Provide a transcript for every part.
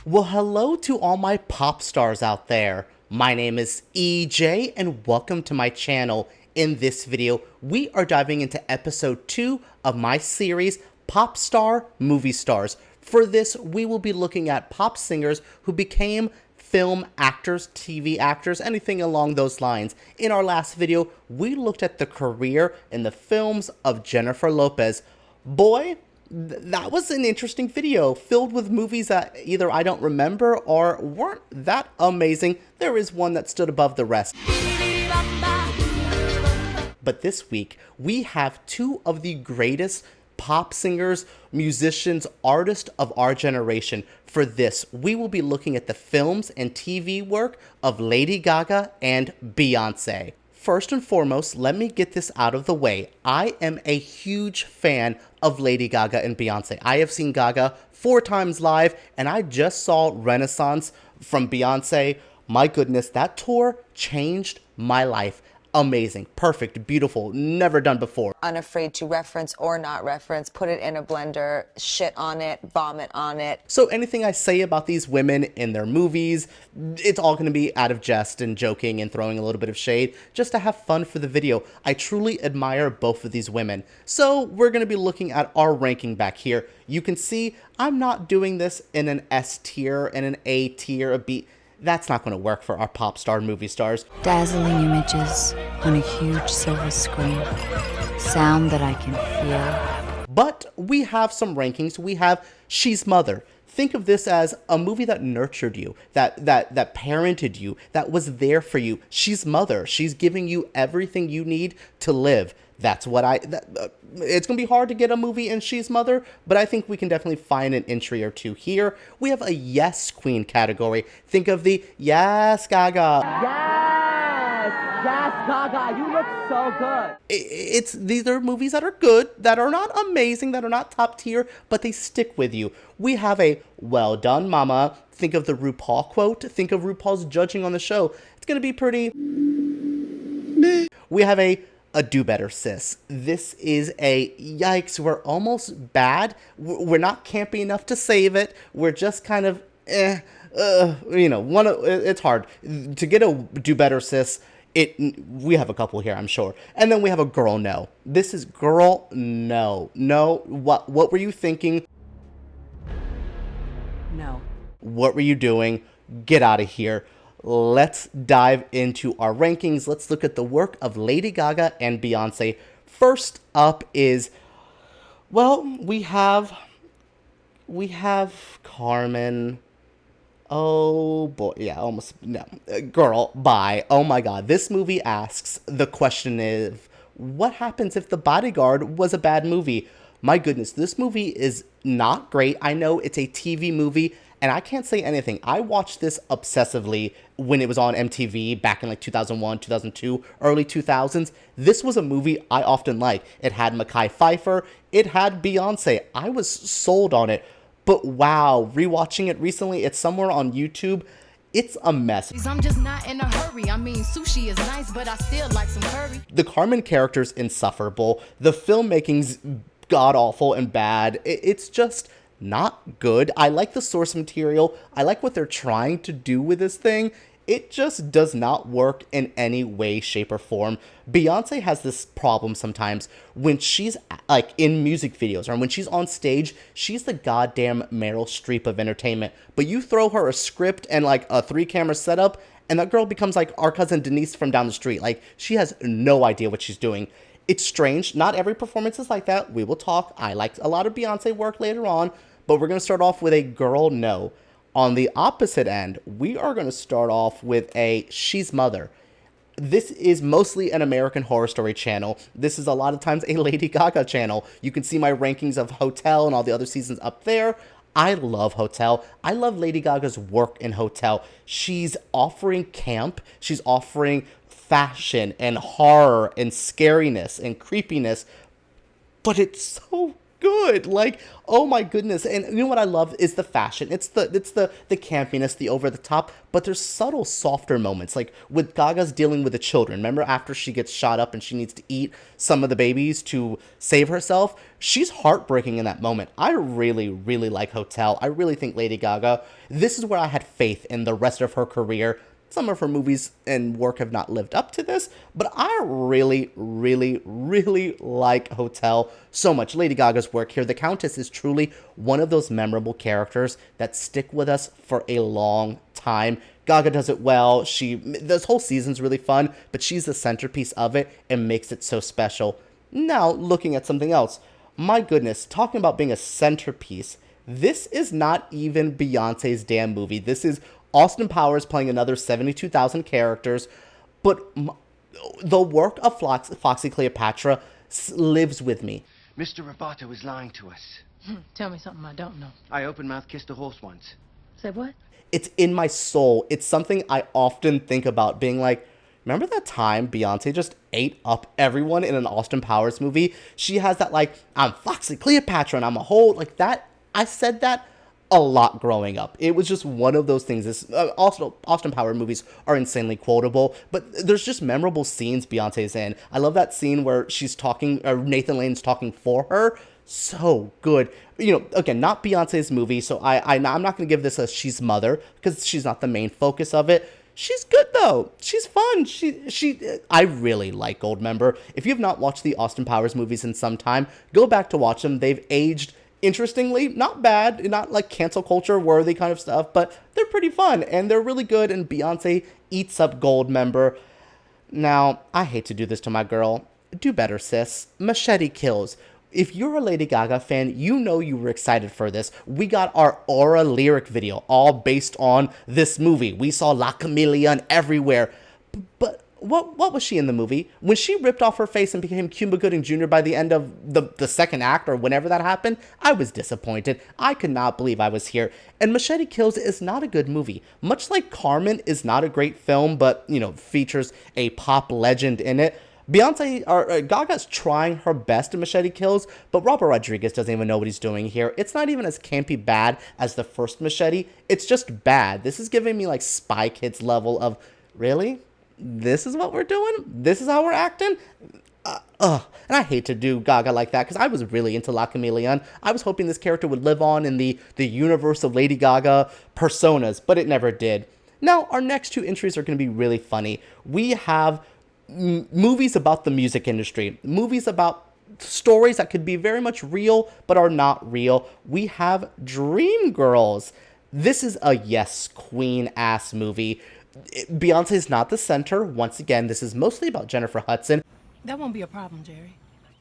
Well, hello to all my pop stars out there. My name is EJ and welcome to my channel. In this video, we are diving into episode 2 of my series, Pop Star Movie Stars. For this, we will be looking at pop singers who became film actors, TV actors, anything along those lines. In our last video, we looked at the career and the films of Jennifer Lopez. Boy, that was an interesting video, filled with movies that either I don't remember or weren't that amazing. There is one that stood above the rest. But this week, we have two of the greatest pop singers, musicians, artists of our generation. For this, we will be looking at the films and TV work of Lady Gaga and Beyonce. First and foremost, let me get this out of the way. I am a huge fan of Lady Gaga and Beyonce. I have seen Gaga 4 times live, and I just saw Renaissance from Beyonce. My goodness, that tour changed my life. Amazing, perfect, beautiful, never done before. Unafraid to reference or not reference, put it in a blender, shit on it, vomit on it. So anything I say about these women in their movies, it's all going to be out of jest and joking and throwing a little bit of shade just to have fun for the video. I truly admire both of these women. So we're going to be looking at our ranking back here. You can see I'm not doing this in an S tier and an A tier, a B. That's not going to work for our pop star movie stars. Dazzling images on a huge silver screen. Sound that I can feel. But we have some rankings. We have She's Mother. Think of this as a movie that nurtured you, that parented you, that was there for you. She's Mother. She's giving you everything you need to live. That's what it's going to be hard to get a movie in She's Mother, but I think we can definitely find an entry or two here. We have a Yes Queen category. Think of the Yes Gaga. Yes, Gaga, you look so good. These are movies that are good, that are not amazing, that are not top tier, but they stick with you. We have a Well Done Mama. Think of the RuPaul quote. Think of RuPaul's judging on the show. It's going to be pretty meh. We have a Do Better Sis. This is a yikes, we're almost bad. We're not campy enough to save it. We're just kind of it's hard to get a Do Better Sis. We have a couple here, I'm sure. And then we have a Girl No. This is Girl No. No, what were you thinking? No. What were you doing? Get out of here. Let's dive into our rankings. Let's look at the work of Lady Gaga and Beyonce. First up is, well, we have Carmen. Oh boy, yeah, almost, no. Girl, bye. Oh my god, this movie asks the question of, what happens if The Bodyguard was a bad movie? My goodness, this movie is not great. I know it's a TV movie, and I can't say anything. I watched this obsessively when it was on MTV back in like 2001, 2002, early 2000s. This was a movie I often liked. It had Mekhi Phifer. It had Beyonce. I was sold on it. But wow, rewatching it recently, it's somewhere on YouTube. It's a mess. I'm just not in a hurry. I mean, sushi is nice, but I still like some curry. The Carmen character's insufferable. The filmmaking's god-awful and bad. It's just not good. I like the source material. I like what they're trying to do with this thing. It just does not work in any way, shape, or form. Beyonce has this problem sometimes when she's like in music videos or when she's on stage, she's the goddamn Meryl Streep of entertainment. But you throw her a script and like a 3-camera setup, and that girl becomes like our cousin Denise from down the street. Like, she has no idea what she's doing. It's strange. Not every performance is like that. We will talk. I liked a lot of Beyonce work later on, but we're going to start off with a Girl No. On the opposite end, we are going to start off with a She's Mother. This is mostly an American Horror Story channel. This is a lot of times a Lady Gaga channel. You can see my rankings of Hotel and all the other seasons up there. I love Hotel. I love Lady Gaga's work in Hotel. She's offering camp. She's offering fashion and horror and scariness and creepiness. But it's so good. Like, oh my goodness. And you know what I love is the fashion. It's the campiness, the over the top, but there's subtle, softer moments. Like with Gaga's dealing with the children. Remember after she gets shot up and she needs to eat some of the babies to save herself? She's heartbreaking in that moment. I really, really like Hotel. I really think Lady Gaga, this is where I had faith in the rest of her career. Some of her movies and work have not lived up to this, but I really, really, really like Hotel so much. Lady Gaga's work here, the Countess, is truly one of those memorable characters that stick with us for a long time. Gaga does it well. This whole season's really fun, but she's the centerpiece of it and makes it so special. Now, looking at something else. My goodness, talking about being a centerpiece, this is not even Beyonce's damn movie. This is Austin Powers playing another 72,000 characters, but the work of Foxy Cleopatra lives with me. Mr. Roboto is lying to us. Tell me something I don't know. I open-mouth kissed a horse once. Say what? It's in my soul. It's something I often think about, being like, remember that time Beyonce just ate up everyone in an Austin Powers movie? She has that, like, I'm Foxy Cleopatra and I'm a whole, like that. I said that a lot growing up. It was just one of those things. Also, Austin Powers movies are insanely quotable, but there's just memorable scenes Beyonce's in. I love that scene where she's talking, or Nathan Lane's talking for her. So good. You know, again, not Beyonce's movie, so I'm not going to give this a she's mother, because she's not the main focus of it. She's good though. She's fun. I really like Goldmember. If you have not watched the Austin Powers movies in some time, go back to watch them. They've aged interestingly, not bad, not like cancel culture worthy kind of stuff, but they're pretty fun and they're really good, and Beyonce eats up Goldmember. Now, I hate to do this to my girl. Do better, sis. Machete Kills. If you're a Lady Gaga fan, you know you were excited for this. We got our Aura lyric video, all based on this movie. We saw La Chameleon everywhere. But what was she in the movie? When she ripped off her face and became Cuba Gooding Jr. by the end of the second act, or whenever that happened, I was disappointed. I could not believe I was here. And Machete Kills is not a good movie. Much like Carmen is not a great film, but, you know, features a pop legend in it. Gaga's trying her best in Machete Kills, but Robert Rodriguez doesn't even know what he's doing here. It's not even as campy bad as the first Machete. It's just bad. This is giving me like Spy Kids level of, really? This is what we're doing? This is how we're acting? And I hate to do Gaga like that, because I was really into La Chameleon. I was hoping this character would live on in the universe of Lady Gaga personas, but it never did. Now, our next two entries are going to be really funny. We have movies about the music industry, movies about stories that could be very much real but are not real. We have Dreamgirls. This is a yes queen ass movie. Beyonce is not the center. Once again, this is mostly about Jennifer Hudson. That won't be a problem, Jerry.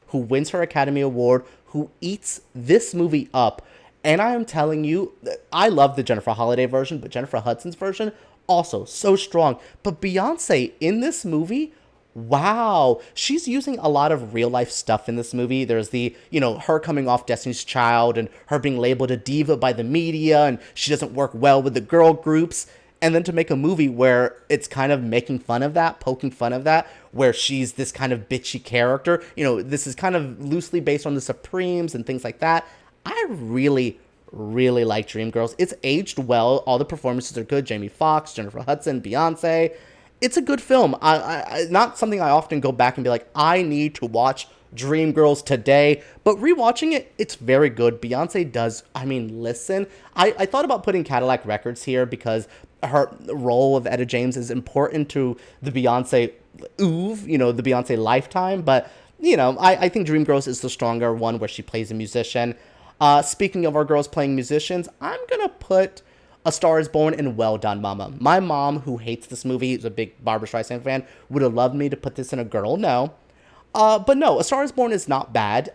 Who wins her Academy Award, who eats this movie up. And I am telling you, I love the Jennifer Holliday version, but Jennifer Hudson's version, also so strong. But Beyonce in this movie, wow, she's using a lot of real life stuff in this movie. There's her coming off Destiny's Child and her being labeled a diva by the media, and she doesn't work well with the girl groups. And then to make a movie where it's kind of making fun of that, poking fun of that, where she's this kind of bitchy character. You know, this is kind of loosely based on the Supremes and things like that. I really, really like Dreamgirls. It's aged well. All the performances are good. Jamie Foxx, Jennifer Hudson, Beyonce. It's a good film. I not something I often go back and be like, I need to watch Dreamgirls today, but rewatching it, it's very good. Beyonce does, listen. I thought about putting Cadillac Records here because her role of Etta James is important to the Beyonce oeuvre, the Beyonce lifetime, but, I think Dreamgirls is the stronger one where she plays a musician. Speaking of our girls playing musicians, I'm gonna put A Star Is Born and Well Done Mama. My mom, who hates this movie, is a big Barbra Streisand fan, would have loved me to put this in a girl no. But no, A Star Is Born is not bad.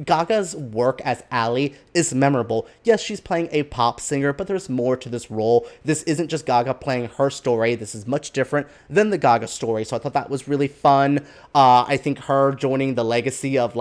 Gaga's work as Ally is memorable. Yes, she's playing a pop singer, but there's more to this role. This isn't just Gaga playing her story. This is much different than the Gaga story, so I thought that was really fun. I think her joining the legacy of,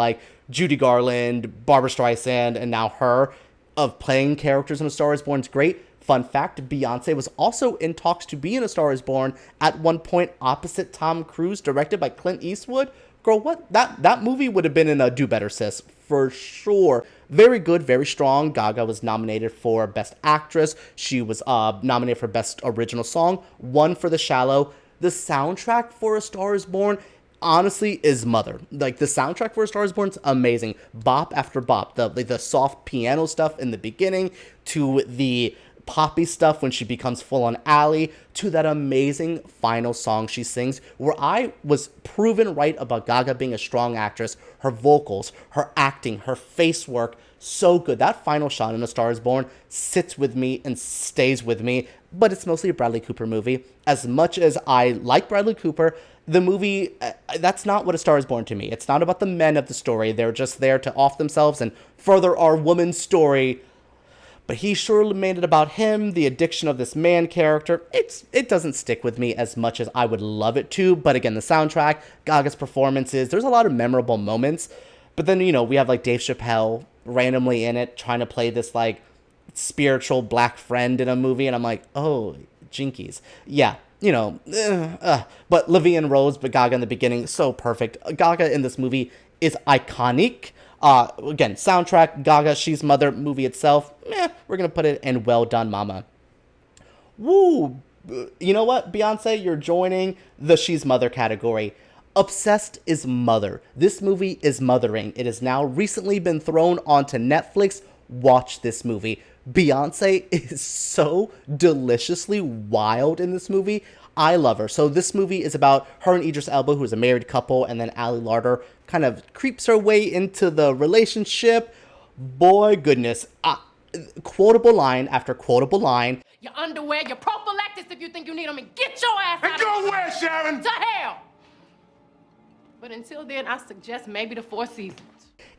Judy Garland, Barbra Streisand, and now her, of playing characters in A Star Is Born is great. Fun fact, Beyonce was also in talks to be in A Star Is Born at one point opposite Tom Cruise, directed by Clint Eastwood. Girl, what? That movie would have been in a Do Better, Sis, for sure. Very good, very strong. Gaga was nominated for Best Actress. She was nominated for Best Original Song. Won for The Shallow. The soundtrack for A Star Is Born, honestly, is Mother. Like, the soundtrack for A Star Is Born is amazing. Bop after bop. The soft piano stuff in the beginning, to the poppy stuff when she becomes full-on Ally, to that amazing final song she sings, where I was proven right about Gaga being a strong actress. Her vocals, her acting, her face work, so good. That final shot in A Star Is Born sits with me and stays with me, but it's mostly a Bradley Cooper movie. As much as I like Bradley Cooper, the movie, that's not what A Star Is Born to me. It's not about the men of the story. They're just there to off themselves and further our woman's story. But he surely made it about him, the addiction of this man character. It doesn't stick with me as much as I would love it to. But again, the soundtrack, Gaga's performances, there's a lot of memorable moments. But then, we have like Dave Chappelle randomly in it, trying to play this like spiritual black friend in a movie. And I'm like, oh, jinkies. Yeah, but Lavigne Rose, but Gaga in the beginning, so perfect. Gaga in this movie is iconic. Again, soundtrack, Gaga, She's Mother, movie itself, we're gonna put it in well done, mama. Woo! You know what, Beyonce, you're joining the She's Mother category. Obsessed is Mother. This movie is mothering. It has now recently been thrown onto Netflix. Watch this movie. Beyonce is so deliciously wild in this movie. I love her. So this movie is about her and Idris Elba, who is a married couple, and then Ali Larter kind of creeps her way into the relationship. Boy, goodness. Quotable line after quotable line. Your underwear, your prophylactics if you think you need them, and get your ass out And go where, Sharon? to hell. But until then, I suggest maybe the Four Seasons.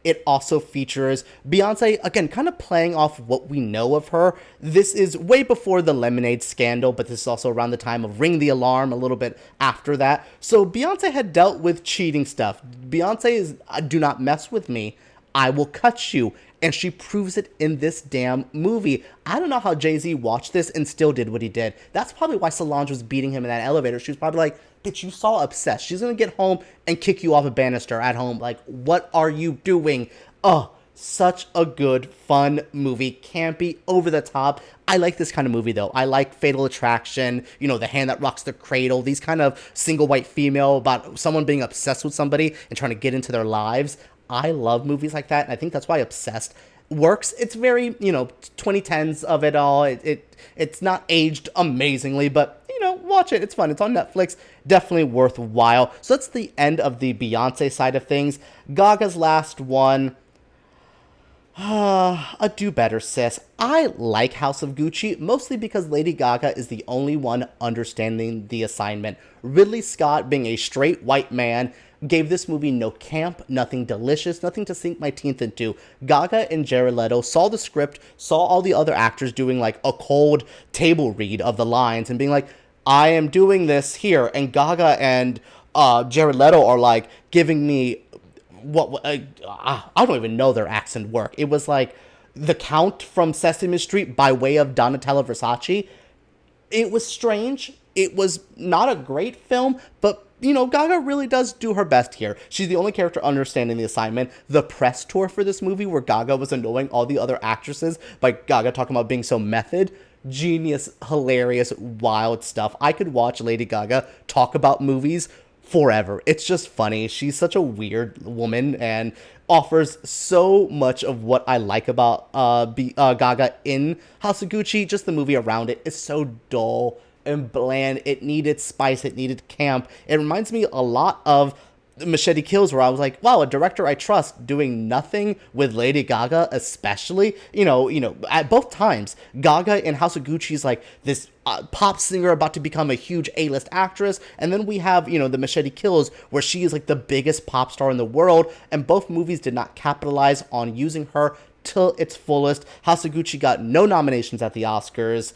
It also features Beyonce, again, kind of playing off what we know of her. This is way before the Lemonade scandal, but this is also around the time of Ring the Alarm, a little bit after that. So Beyonce had dealt with cheating stuff. Beyonce is, do not mess with me, I will cut you. And she proves it in this damn movie. I don't know how Jay-Z watched this and still did what he did. That's probably why Solange was beating him in that elevator. She was probably like, bitch, you saw Obsessed. She's gonna get home and kick you off a banister at home. Like, what are you doing? Oh, such a good, fun movie. Campy, over the top. I like this kind of movie, though. I like Fatal Attraction, The Hand That Rocks the Cradle, these kind of single white female about someone being obsessed with somebody and trying to get into their lives. I love movies like that, and I think that's why Obsessed works. It's very, 2010s of it all. It's not aged amazingly, but, watch it. It's fun. It's on Netflix. Definitely worthwhile. So that's the end of the Beyonce side of things. Gaga's last one. A do better, sis. I like House of Gucci, mostly because Lady Gaga is the only one understanding the assignment. Ridley Scott, being a straight white man, gave this movie no camp, nothing delicious, nothing to sink my teeth into. Gaga and Jared Leto saw the script, saw all the other actors doing like a cold table read of the lines and being like, I am doing this here. And Gaga and Jared Leto are like giving me I don't even know their accent work. It was like the Count from Sesame Street by way of Donatella Versace. It was strange. It was not a great film, but Gaga really does do her best here. She's the only character understanding the assignment. The press tour for this movie where Gaga was annoying all the other actresses by Gaga talking about being so method. Genius, hilarious, wild stuff. I could watch Lady Gaga talk about movies forever. It's just funny. She's such a weird woman and offers so much of what I like about Gaga in House of Gucci. Just the movie around it is so dull and bland. It needed spice. It needed camp. It reminds me a lot of Machete Kills, where I was like, wow, a director I trust doing nothing with Lady Gaga, especially, at both times. Gaga in House of Gucci is like this pop singer about to become a huge A-list actress, and then we have, the Machete Kills, where she is like the biggest pop star in the world, and both movies did not capitalize on using her till its fullest. House of Gucci got no nominations at the Oscars.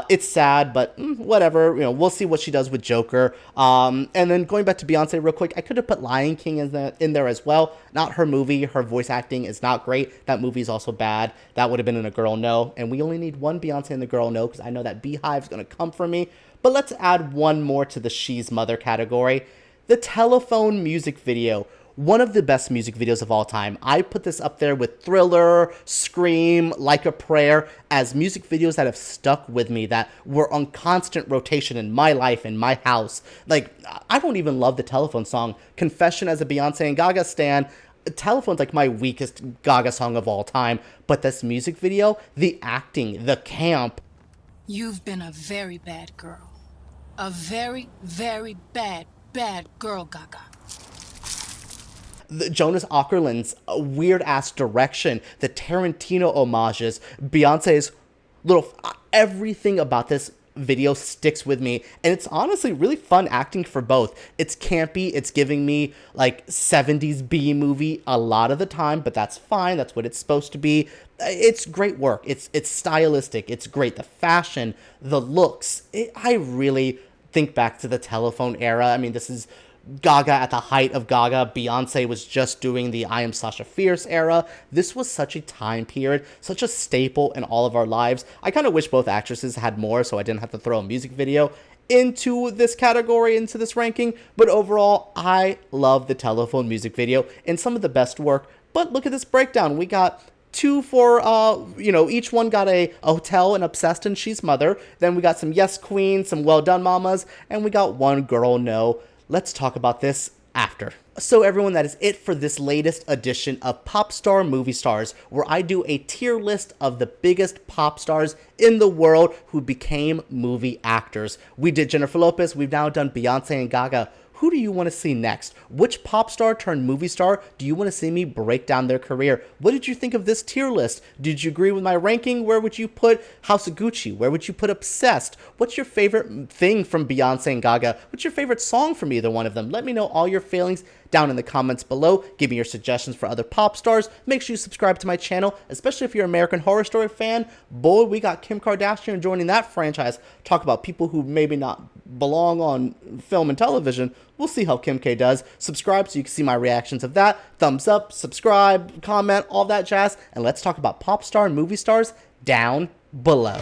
It's sad, but whatever. We'll see what she does with Joker. And then going back to Beyonce real quick, I could have put Lion King in there as well. Not her movie. Her voice acting is not great. That movie is also bad. That would have been in a girl no. And we only need one Beyonce in the girl no because I know that Beehive's going to come for me. But let's add one more to the She's Mother category. The telephone music video. one of the best music videos of all time. I put this up there with Thriller, Scream, Like a Prayer as music videos that have stuck with me, that were on constant rotation in my life, in my house. Like, I don't even love the Telephone song. Confession as a Beyonce and Gaga stan, Telephone's like my weakest Gaga song of all time. But this music video, the acting, the camp. You've been a very bad girl. A very, very bad girl, Gaga. The Jonas Åkerlund's weird-ass direction, the Tarantino homages, Beyonce's little... everything about this video sticks with me, and it's honestly really fun acting for both. It's campy, it's giving me like 70s B movie a lot of the time, but that's fine, that's what it's supposed to be. It's great work, it's stylistic, it's great. The fashion, the looks, I really think back to the Telephone era. I mean, this is Gaga at the height of Gaga. Beyonce was just doing the I Am Sasha Fierce era. This was such a time period, such a staple in all of our lives. I kind of wish both actresses had more so I didn't have to throw a music video into this category, into this ranking. But overall, I love the Telephone music video and some of the best work. But look at this breakdown. We got 2 for, each one got a hotel and Obsessed and She's Mother. Then we got some Yes Queen, some Well Done Mamas, and we got one Girl No. Let's talk about this after. So everyone, that is it for this latest edition of Pop Star Movie Stars, where I do a tier list of the biggest pop stars in the world who became movie actors. We did Jennifer Lopez, we've now done Beyonce and Gaga. Who do you want to see next? Which pop star turned movie star do you want to see me break down their career? What did you think of this tier list? Did you agree with my ranking? Where would you put House of Gucci? Where would you put Obsessed? What's your favorite thing from Beyonce and Gaga? What's your favorite song from either one of them? Let me know all your feelings down in the comments below. Give me your suggestions for other pop stars. Make sure you subscribe to my channel, especially if you're an American Horror Story fan. Boy, we got Kim Kardashian joining that franchise. Talk about people who maybe not belong on film and television. We'll see how Kim K does. Subscribe so you can see my reactions of that. Thumbs up, subscribe, comment, all that jazz. And let's talk about pop star and movie stars down below.